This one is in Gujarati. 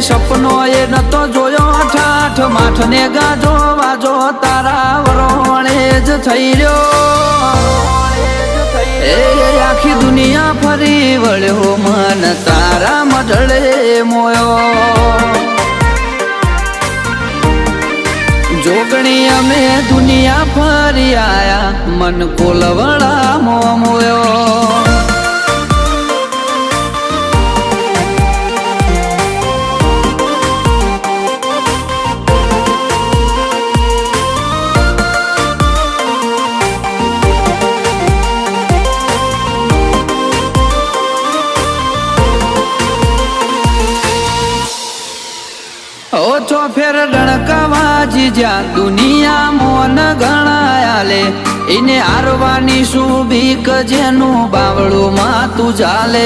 સપનો એ નતો જોયો ઠાઠ માઠ ને ગાજો વાજો તારા વરોણે જ થઈ રહ્યો એ આખી દુનિયા ફરી વળ્યો મન તારા મઢળે મોયો જોગણી અમે દુનિયા ફરી આયા મન કોલવડા મોયો ઓછો ફેર ડણકાવાજી જ્યાં દુનિયા મોન ગણાયાલે એને હારવાની શું બીક જેનું બાવળું માં તું ચાલે